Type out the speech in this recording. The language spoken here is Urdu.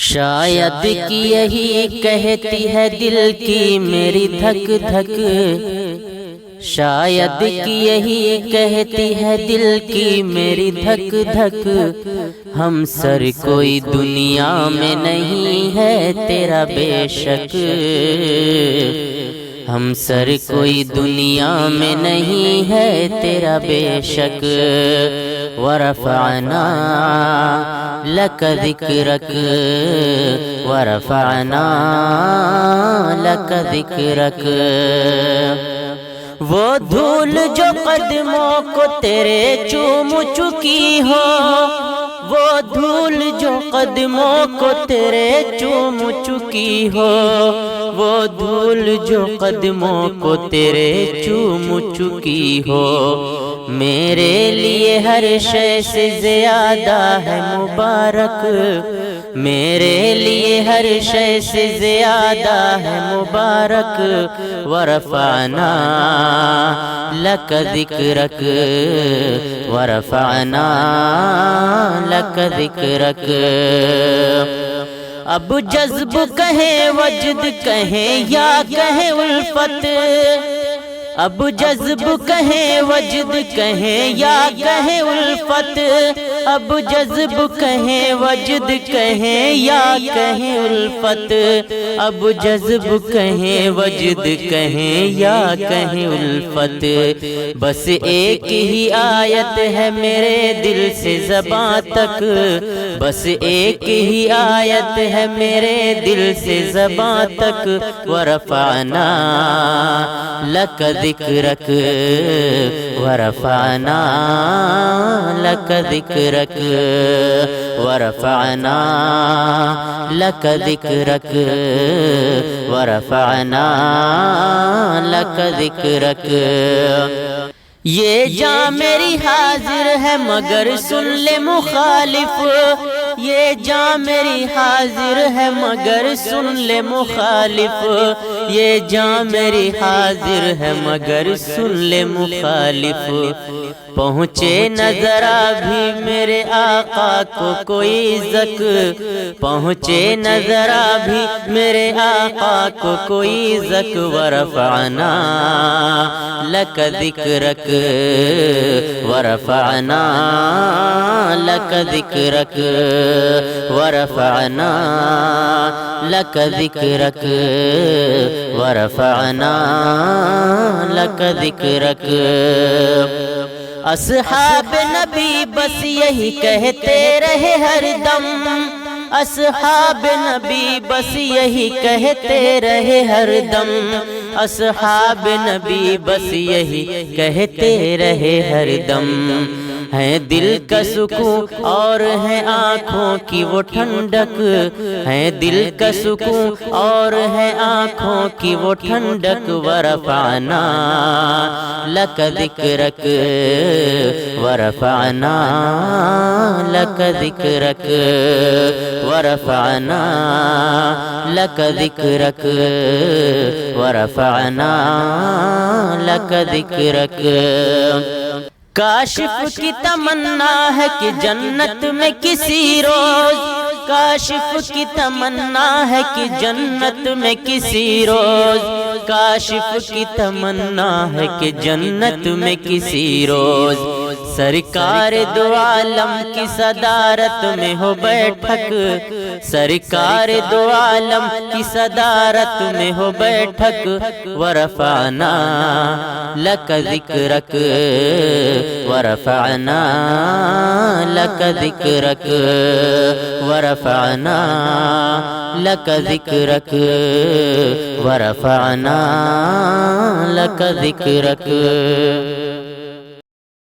شاید کہ یہی کہتی ہے دل کی میری دھک دھک، شاید کہ یہی کہتی ہے دل کی میری دھک دھک، ہم سر کوئی دنیا میں نہیں ہے تیرا بے شک، ہم سر کوئی دنیا میں نہیں ہے تیرا بے شک، ورفعنا لک ذکرک ورفعنا لک ذکرک، وہ دھول جو قدموں کو تیرے چوم چکی ہو، وہ دھول جو قدموں کو تیرے چوم چکی ہو، وہ دھول جو قدموں کو تیرے چوم چکی ہو، میرے لیے ہر شے سے زیادہ ہے مبارک، میرے لیے ہر شے سے زیادہ ہے مبارک، ورفعنا لک ذکرک ورفعنا لک ذکرک، اب جذب کہیں وجد کہیں یا کہیں الفت، اب جذب کہیں وجد کہیں یا کہیں الفت، اب جذب کہیں وجد کہیں یا کہیں الفت، اب جذب کہیں وجد کہیں یا کہیں الفت، بس ایک ہی آیت ہے میرے دل سے زباں تک، بس ایک ہی آیت ہے میرے دل سے زباں تک، ورفعنا لک ذکرک ورفعنا لک ذکرک ورفعنا لک ذکرک ورفعنا لک ذکرک، یہ جاں میری حاضر ہے مگر سن لے مخالف، یہ جاں میری حاضر ہے مگر سن لے مخالف، یہ جاں میری حاضر ہے مگر سن لے مخالف، پہنچے نہ ذرا بھی میرے آقا کو کوئی زک، پہنچے نہ ذرا بھی میرے آقا کو کوئی زک، ورفعنا لک ذکرک ورفعنا لک ذکرک ورفعنا لک ذکرک ورفعنا لک ذکرک، اصحاب نبی بس یہی کہتے رہے ہر دم، اصحاب نبی بس یہی کہتے رہے ہر دم، اصحاب نبی بس یہی کہتے رہے ہر دم، ہے دل کا سکون اور ہے آنکھوں کی وہ ٹھنڈک، ہے دل کا سکون اور ہے آنکھوں کی وہ ٹھنڈک، ورفعنا لک ذکرک ورفعنا لک ذکرک ورفعنا لک ذکرک ورفعنا لک ذکرک، کاشف کی تمنا ہے کہ جنت میں کسی روز، کاشف کی تمنا ہے کہ جنت میں کسی روز، کاشف کی تمنا ہے کہ جنت میں کسی روز، سرکار دو عالم کی صدارت میں ہو بیٹھک، سرکار دو عالم کی صدارت میں ہو بیٹھک، ورفعنا لک ذکرک ورفعنا لک ذکرک ورفعنا لک ذکرک ورفعنا لک ذکرک۔